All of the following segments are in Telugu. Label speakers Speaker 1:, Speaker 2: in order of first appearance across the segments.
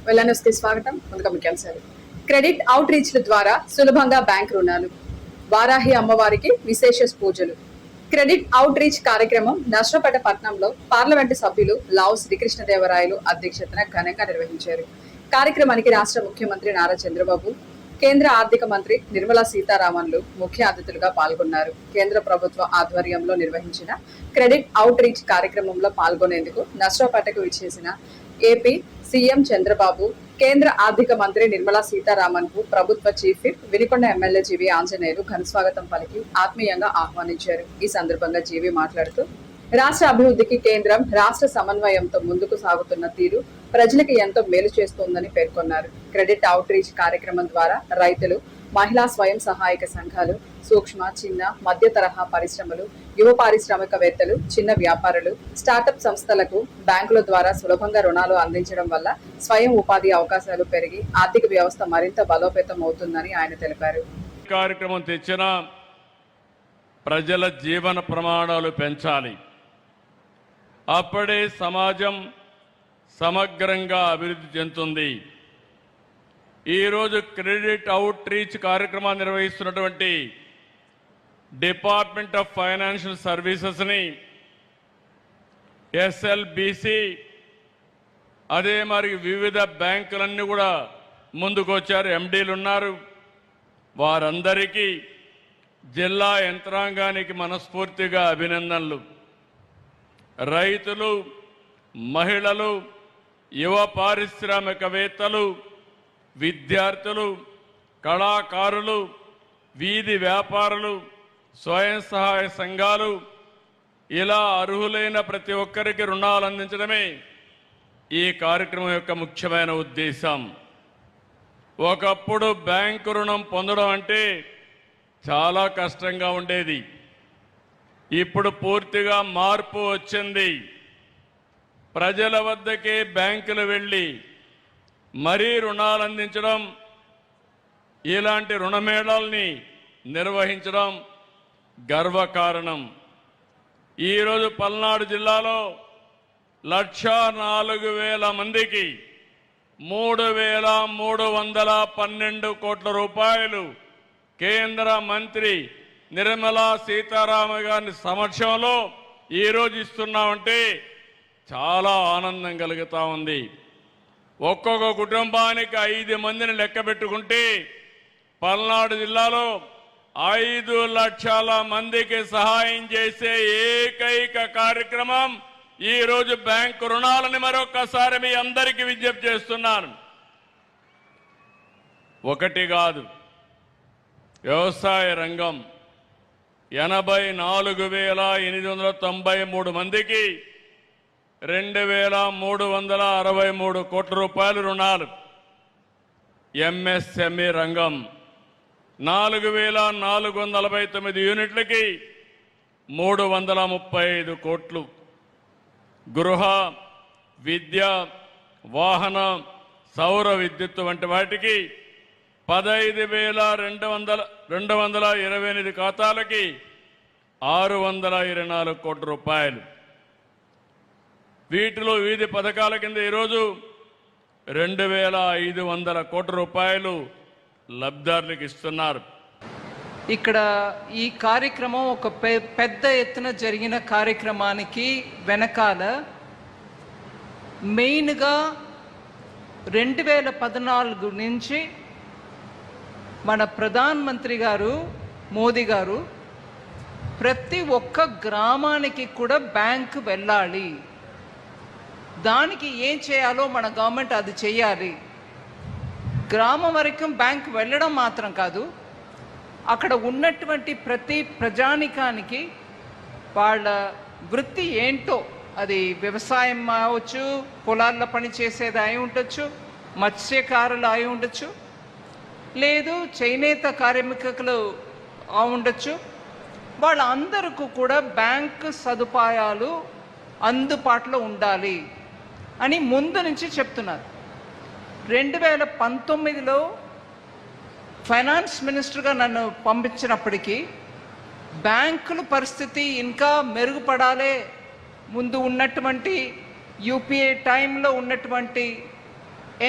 Speaker 1: వెల్లనస్కి స్వాగతం. ముందుగా ముఖ్యాంశాలు. క్రెడిట్ అవుట్ రీచ్ల ద్వారా సులభంగా బ్యాంక్ రుణాలు, వారాహి అమ్మవారికి విశేష పూజలు. క్రెడిట్ అవుట్ రీచ్ కార్యక్రమం నర్సరావుపేట పట్టణంలో పార్లమెంటు సభ్యులు లావు శ్రీకృష్ణదేవరాయలు అధ్యక్షతన ఘనంగా నిర్వహించారు. కార్యక్రమానికి రాష్ట్ర ముఖ్యమంత్రి నారా చంద్రబాబు, కేంద్ర ఆర్థిక మంత్రి నిర్మలా సీతారామన్లు ముఖ్య అతిథులుగా పాల్గొన్నారు. కేంద్ర ప్రభుత్వ ఆధ్వర్యంలో నిర్వహించిన క్రెడిట్ అవుట్ రీచ్ కార్యక్రమంలో పాల్గొనేందుకు నర్సరావుపేటకు విచ్చేసిన ఏపీ సీఎం చంద్రబాబు, కేంద్ర ఆర్థిక మంత్రి నిర్మలా సీతారామన్ కు ప్రభుత్వ చీఫ్ విప్ వినుకొండ ఎమ్మెల్యే జీవి ఆంజనేయులు ఘనస్వాగతం పలికి ఆత్మీయంగా ఆహ్వానించారు. ఈ సందర్భంగా జీవి మాట్లాడుతూ రాష్ట్ర అభివృద్ధికి కేంద్రం రాష్ట్ర సమన్వయంతో ముందుకు సాగుతున్న తీరు ప్రజలకు ఎంతో మేలు చేస్తోందని పేర్కొన్నారు. క్రెడిట్ అవుట్ రీచ్ కార్యక్రమం ద్వారా రైతులు, మహిళా స్వయం సహాయక సంఘాలు, సూక్ష్మ, చిన్న, మధ్య తరహా పరిశ్రమలు, యువ పారిశ్రామికవేత్తలు, చిన్న వ్యాపారులు, స్టార్టప్ సంస్థలకు బ్యాంకుల ద్వారా సులభంగా రుణాలు అందించడం వల్ల స్వయం ఉపాధి అవకాశాలు పెరిగి ఆర్థిక వ్యవస్థ మరింత బలోపేతం అవుతుందని ఆయన తెలిపారు.
Speaker 2: కార్యక్రమం తెచ్చిన ప్రజల జీవన ప్రమాణాలు పెంచాలి, అప్పుడే సమాజం సమగ్రంగా అభివృద్ధి చెందుతుంది. ఈరోజు క్రెడిట్ అవుట్ రీచ్ కార్యక్రమాన్ని నిర్వహిస్తున్నటువంటి డిపార్ట్మెంట్ ఆఫ్ ఫైనాన్షియల్ సర్వీసెస్ని, ఎస్ఎల్బిసి, అదే మరి వివిధ బ్యాంకులన్నీ కూడా ముందుకొచ్చారు. ఎండీలు ఉన్నారు. వారందరికీ జిల్లా యంత్రాంగానికి మనస్ఫూర్తిగా అభినందనలు. రైతులు, మహిళలు, యువ పారిశ్రామికవేత్తలు, విద్యార్థులు, కళాకారులు, వీధి వ్యాపారులు, స్వయం సహాయ సంఘాలు, ఇలా అర్హులైన ప్రతి ఒక్కరికి రుణాలు అందించడమే ఈ కార్యక్రమం యొక్క ముఖ్యమైన ఉద్దేశం. ఒకప్పుడు బ్యాంకు రుణం పొందడం అంటే చాలా కష్టంగా ఉండేది. ఇప్పుడు పూర్తిగా మార్పు వచ్చింది. ప్రజల వద్దకే బ్యాంకులు వెళ్ళి మరీ రుణాలు అందించడం, ఇలాంటి రుణమేళాల్ని నిర్వహించడం గర్వకారణం. ఈరోజు పల్నాడు జిల్లాలో 1,04,000 మందికి 3,312 కోట్ల రూపాయలు కేంద్ర మంత్రి నిర్మలా సీతారామన్ గారి సమక్షంలో ఈరోజు ఇస్తున్నామంటే చాలా ఆనందం కలుగుతా ఉంది. ఒక్కొక్క కుటుంబానికి 5 మందిని లెక్క పెట్టుకుంటే పల్నాడు జిల్లాలో 5 లక్షల మందికి సహాయం చేసే ఏకైక కార్యక్రమం ఈరోజు బ్యాంకు రుణాలని మరొక్కసారి మీ అందరికీ విజ్ఞప్తి చేస్తున్నాను. ఒకటి కాదు, వ్యవసాయ రంగం 84,893 మందికి 2,363 కోట్ల రూపాయలు రుణాలు. ఎంఎస్ఎంఈ రంగం 4,449 యూనిట్లకి 335 కోట్లు. గృహ, విద్య, వాహన, సౌర విద్యుత్ వంటి వాటికి 15,228 ఖాతాలకి 624 కోట్ల రూపాయలు. వీటిలో వివిధ పథకాల కింద ఈరోజు 2,500 కోట్ల రూపాయలు లబ్ధిదారులకు ఇస్తున్నారు.
Speaker 3: ఇక్కడ ఈ కార్యక్రమం ఒక పెద్ద ఎత్తున జరిగిన కార్యక్రమానికి వెనకాల మెయిన్గా 2014 నుంచి మన ప్రధానమంత్రి గారు మోదీ గారు ప్రతి ఒక్క గ్రామానికి కూడా బ్యాంకు వెళ్ళాలి, దానికి ఏం చేయాలో మన గవర్నమెంట్ అది చేయాలి. గ్రామం వరకు బ్యాంకు వెళ్ళడం మాత్రం కాదు, అక్కడ ఉన్నటువంటి ప్రతి ప్రజానికానికి వాళ్ళ వృత్తి ఏంటో, అది వ్యవసాయం అవచ్చు, పొలాల్లో పని చేసేది అయి ఉండొచ్చు, మత్స్యకారులు అయి ఉండొచ్చు, లేదు చేనేత కార్మికులు ఉండొచ్చు, వాళ్ళందరికీ కూడా బ్యాంకు సదుపాయాలు అందుబాటులో ఉండాలి అని ముందు నుంచి చెప్తున్నారు. 2019లో ఫైనాన్స్ మినిస్టర్గా నన్ను పంపించినప్పటికీ బ్యాంకుల పరిస్థితి ఇంకా మెరుగుపడాలి, ముందు ఉన్నటువంటి యూపీఏ టైంలో ఉన్నటువంటి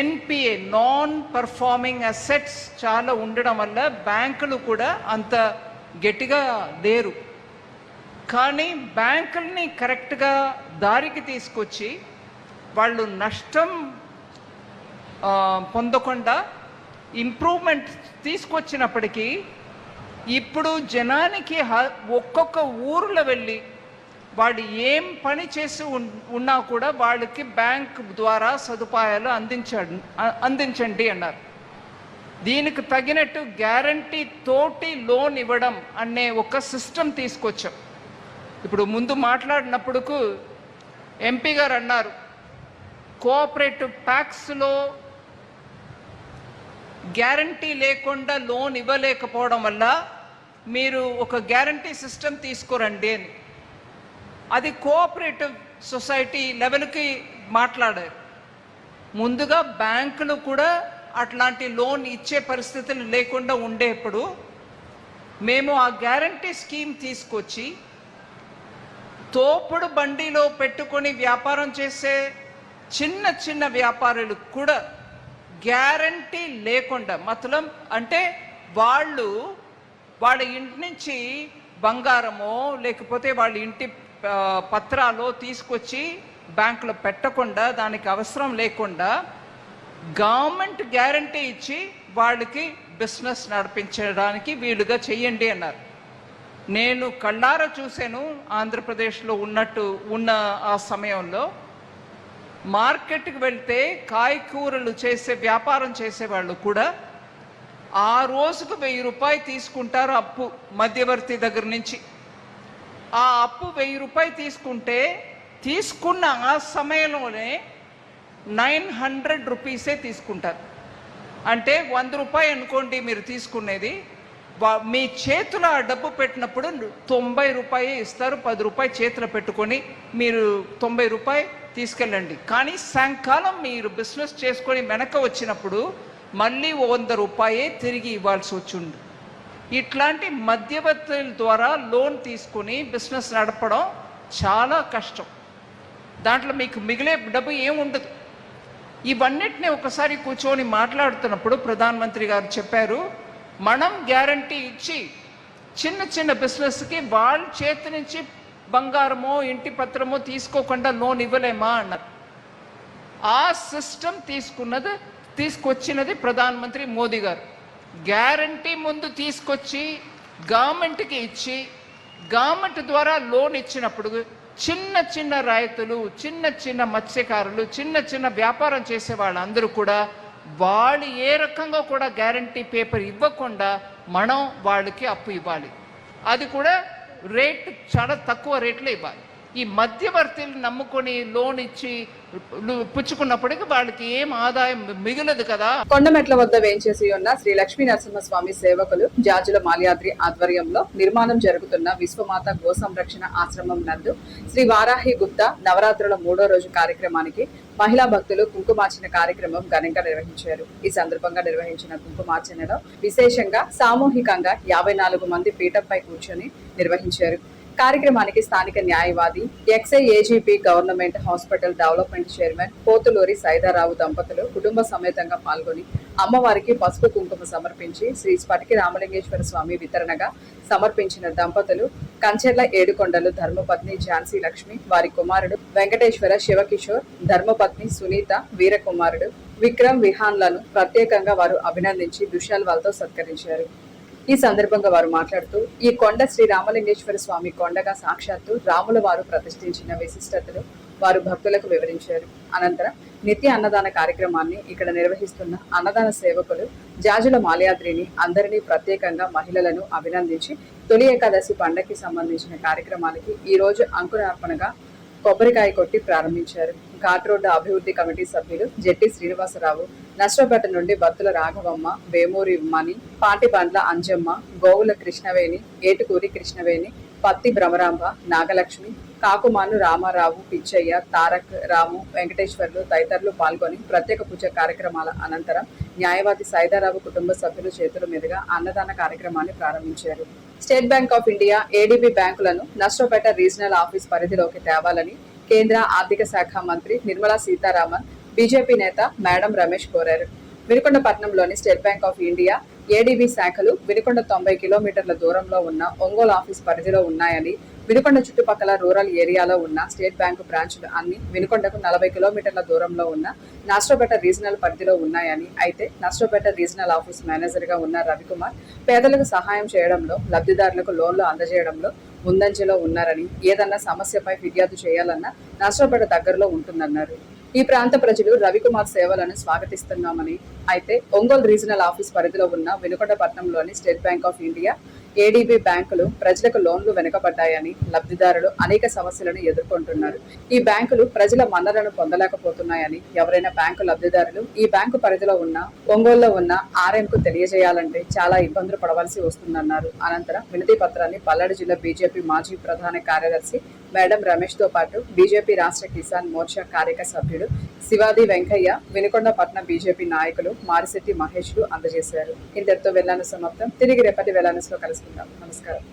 Speaker 3: ఎన్పిఏ నాన్ పర్ఫార్మింగ్ అసెట్స్ చాలా ఉండడం వల్ల బ్యాంకులు కూడా అంత గట్టిగా లేరు. కానీ బ్యాంకుల్ని కరెక్ట్గా దారికి తీసుకొచ్చి వాళ్ళు నష్టం పొందకుండా ఇంప్రూవ్మెంట్ తీసుకొచ్చినప్పటికీ ఇప్పుడు జనానికి ఒక్కొక్క ఊర్లో వెళ్ళి వాళ్ళు ఏం పని చేసి ఉన్నా కూడా వాళ్ళకి బ్యాంక్ ద్వారా సదుపాయాలు అందించండి అన్నారు. దీనికి తగినట్టు గ్యారంటీ తోటి లోన్ ఇవ్వడం అనే ఒక సిస్టమ్ తీసుకొచ్చాం. ఇప్పుడు ముందు మాట్లాడినప్పుడు ఎంపీ గారు అన్నారు, కోఆపరేటివ్ ట్యాక్స్లో గ్యారంటీ లేకుండా లోన్ ఇవ్వలేకపోవడం వల్ల మీరు ఒక గ్యారంటీ సిస్టమ్ తీసుకురండి అని. అది కోఆపరేటివ్ సొసైటీ లెవెల్కి మాట్లాడారు. ముందుగా బ్యాంకులు కూడా అట్లాంటి లోన్ ఇచ్చే పరిస్థితులు లేకుండా ఉండేప్పుడు మేము ఆ గ్యారంటీ స్కీమ్ తీసుకొచ్చి తోపుడు బండిలో పెట్టుకొని వ్యాపారం చేసే చిన్న చిన్న వ్యాపారులకు కూడా గ్యారంటీ లేకుండా, మతలం అంటే వాళ్ళ ఇంటి నుంచి బంగారమో లేకపోతే వాళ్ళ ఇంటి పత్రాలు తీసుకొచ్చి బ్యాంకులో పెట్టకుండా, దానికి అవసరం లేకుండా గవర్నమెంట్ గ్యారంటీ ఇచ్చి వాళ్ళకి బిజినెస్ నడిపించడానికి వీలుగా చెయ్యండి అన్నారు. నేను కళ్ళారా చూశాను. ఆంధ్రప్రదేశ్లో ఉన్న ఆ సమయంలో మార్కెట్కి వెళ్తే కాయకూరలు చేసే వ్యాపారం చేసేవాళ్ళు కూడా ఆ రోజుకు 1000 రూపాయలు తీసుకుంటారు అప్పు మధ్యవర్తి దగ్గర నుంచి. ఆ అప్పు 1000 రూపాయలు తీసుకున్న ఆ సమయంలోనే 900 రూపీసే తీసుకుంటారు. అంటే 100 రూపాయలు అనుకోండి మీరు తీసుకునేది, మీ చేతిలో ఆ డబ్బు పెట్టినప్పుడు 90 రూపాయలు ఇస్తారు. 10 రూపాయలు చేతిలో పెట్టుకొని మీరు 90 రూపాయలు తీసుకెళ్ళండి. కానీ సాయంకాలం మీరు బిజినెస్ చేసుకొని వెనక వచ్చినప్పుడు మళ్ళీ 100 రూపాయే తిరిగి ఇవ్వాల్సి వచ్చింది. ఇట్లాంటి మధ్యవర్తుల ద్వారా లోన్ తీసుకుని బిజినెస్ నడపడం చాలా కష్టం. దాంట్లో మీకు మిగిలే డబ్బు ఏముండదు. ఇవన్నిటిని ఒకసారి కూర్చొని మాట్లాడుతున్నప్పుడు ప్రధానమంత్రి గారు చెప్పారు, మనం గ్యారంటీ ఇచ్చి చిన్న చిన్న బిజినెస్కి వాళ్ళ చేతి నుంచి బంగారమో ఇంటి పత్రమో తీసుకోకుండా లోన్ ఇవ్వలేమా అన్నారు. ఆ సిస్టమ్ తీసుకొచ్చినది ప్రధానమంత్రి మోదీ గారు. గ్యారంటీ ముందు తీసుకొచ్చి గవర్నమెంట్కి ఇచ్చి గవర్నమెంట్ ద్వారా లోన్ ఇచ్చినప్పుడు చిన్న చిన్న రైతులు, చిన్న చిన్న మత్స్యకారులు, చిన్న చిన్న వ్యాపారం చేసే వాళ్ళందరూ కూడా వాళ్ళు ఏ రకంగా కూడా గ్యారంటీ పేపర్ ఇవ్వకుండా మనం వాళ్ళకి అప్పు ఇవ్వాలి. అది కూడా రేట్ చాలా తక్కువ రేట్లో ఇవ్వాలి. ఈ మధ్యవర్తులు నమ్ముకొని లోన్ ఇచ్చి పుచ్చుకున్నప్పటికీ వాళ్ళకి ఏం ఆదాయం మిగలదు కదా.
Speaker 1: కొండమెట్ల వద్ద వేంచేసి ఉన్న శ్రీ లక్ష్మీ నరసింహస్వామి సేవకులు జాజుల మాల్యాద్రి ఆధ్వర్యంలో నిర్మాణం జరుగుతున్న విశ్వమాత గో సంరక్షణ ఆశ్రమం నందు శ్రీ వారాహి గుప్తా నవరాత్రుల 3వ రోజు కార్యక్రమానికి మహిళా భక్తులు కుంకుమార్చన కార్యక్రమం ఘనంగా నిర్వహించారు. ఈ సందర్భంగా నిర్వహించిన కుంకుమార్చనలో విశేషంగా సామూహికంగా 54 మంది పీఠంపై కూర్చొని నిర్వహించారు. కార్యక్రమానికి స్థానిక న్యాయవాది, ex AGP government hospital development chairman Pothuluri Saidarao దంపతులు కుటుంబ సమేతంగా పాల్గొని అమ్మవారికి పసుపు కుంకుమ సమర్పించి శ్రీ స్ఫటికి రామలింగేశ్వర స్వామి వితరణగా సమర్పించిన దంపతులు కంచెర్ల ఏడుకొండలు ధర్మపత్ని ఝాన్సీ లక్ష్మి, వారి కుమారుడు వెంకటేశ్వర శివకిషోర్, ధర్మపత్ని సునీత, వీరకుమారుడు విక్రమ్ విహాన్లను ప్రత్యేకంగా వారు అభినందించి దుశాల్వాలతో సత్కరించారు. ఈ సందర్భంగా వారు మాట్లాడుతూ ఈ కొండ శ్రీ రామలింగేశ్వర స్వామి కొండగా సాక్షాత్తు రాముల వారు ప్రతిష్ఠించిన విశిష్టతను వారు భక్తులకు వివరించారు. అనంతరం నిత్య అన్నదాన కార్యక్రమాన్ని ఇక్కడ నిర్వహిస్తున్న అన్నదాన సేవకులు జాజుల మాల్యాద్రిని అందరినీ ప్రత్యేకంగా మహిళలను అభినందించి తొలి ఏకాదశి పండగకి సంబంధించిన కార్యక్రమానికి ఈ రోజు అంకురార్పణగా కొబ్బరికాయ కొట్టి ప్రారంభించారు. ఘాట్ రోడ్డు అభివృద్ధి కమిటీ సభ్యులు జెట్టి శ్రీనివాసరావు, నష్టపేట నుండి బత్తుల రాఘవమ్మ, వేమూరి మణి, పాటిబండ్ల అంజమ్మ, గోవుల కృష్ణవేణి, ఏటుకూరి కృష్ణవేణి, పత్తి భ్రమరాంబ, నాగలక్ష్మి, కాకుమాను రామారావు, పిచ్చయ్య, తారక్, రాము, వెంకటేశ్వర్లు తదితరులు పాల్గొని ప్రత్యేక పూజ కార్యక్రమాల అనంతరం న్యాయవాది సైదారావు కుటుంబ సభ్యుల చేతుల మీదుగా అన్నదాన కార్యక్రమాన్ని ప్రారంభించారు. State Bank of India, ADB బ్యాంకులను నష్టపేట రీజనల్ ఆఫీస్ పరిధిలోకి తేవాలని కేంద్ర ఆర్థిక శాఖ మంత్రి నిర్మలా సీతారామన్ బీజేపీ నేత మేడం రమేష్ కోరారు. వినుకొండపట్నంలోని State Bank of India ADB శాఖలు వినుకొండ 90 కిలోమీటర్ల దూరంలో ఉన్న ఒంగోలు ఆఫీస్ పరిధిలో ఉన్నాయని, వినుకొండ చుట్టుపక్కల రూరల్ ఏరియాలో ఉన్న స్టేట్ బ్యాంకు బ్రాంచ్లు అన్ని వినుకొండకు 40 కిలోమీటర్ల దూరంలో ఉన్న నర్సరావుపేట రీజనల్ పరిధిలో ఉన్నాయని, అయితే నర్సరావుపేట రీజనల్ ఆఫీస్ మేనేజర్గా ఉన్న రవికుమార్ పేదలకు సహాయం చేయడంలో, లబ్ధిదారులకు లోన్లు అందజేయడంలో ముందంజలో ఉన్నారని, ఏదన్నా సమస్యపై ఫిర్యాదు చేయాలన్నా నర్సరావుపేట దగ్గరలో ఉంటుందన్నారు. ఈ ప్రాంత ప్రజలు రవికుమార్ సేవలను స్వాగతిస్తున్నామని, అయితే ఒంగోలు రీజనల్ ఆఫీస్ పరిధిలో ఉన్న వినుకొండపట్నంలోని State Bank of India ADB బ్యాంకులు ప్రజలకు లోన్లు వెనుకబడ్డాయని, లబ్ధిదారులు అనేక సమస్యలను ఎదుర్కొంటున్నారు. ఈ బ్యాంకులు ప్రజల మన్నలను పొందలేకపోతున్నాయని, ఎవరైనా బ్యాంకు లబ్ధిదారులు ఈ బ్యాంకు పరిధిలో ఉన్న ఒంగోలులో ఉన్న ఆర్ఎంకు తెలియజేయాలంటే చాలా ఇబ్బందులు పడవలసి వస్తుందన్నారు. అనంతరం వినతి పత్రాన్ని పల్నాడు జిల్లా బీజేపీ మాజీ ప్రధాన కార్యదర్శి మేడం రమేష్ తో పాటు బీజేపీ రాష్ట్ర కిసాన్ మోర్చా కార్యక సభ్యుడు శివాది వెంకయ్య, వినుకొండపట్నం బీజేపీ నాయకులు మారిశెట్టి మహేష్లు అందజేశారు. ఇంతటితో వెళ్లాను సమాప్తం. తిరిగి రేపటి వెళ్లానులో కలుసుకుందాం. నమస్కారం.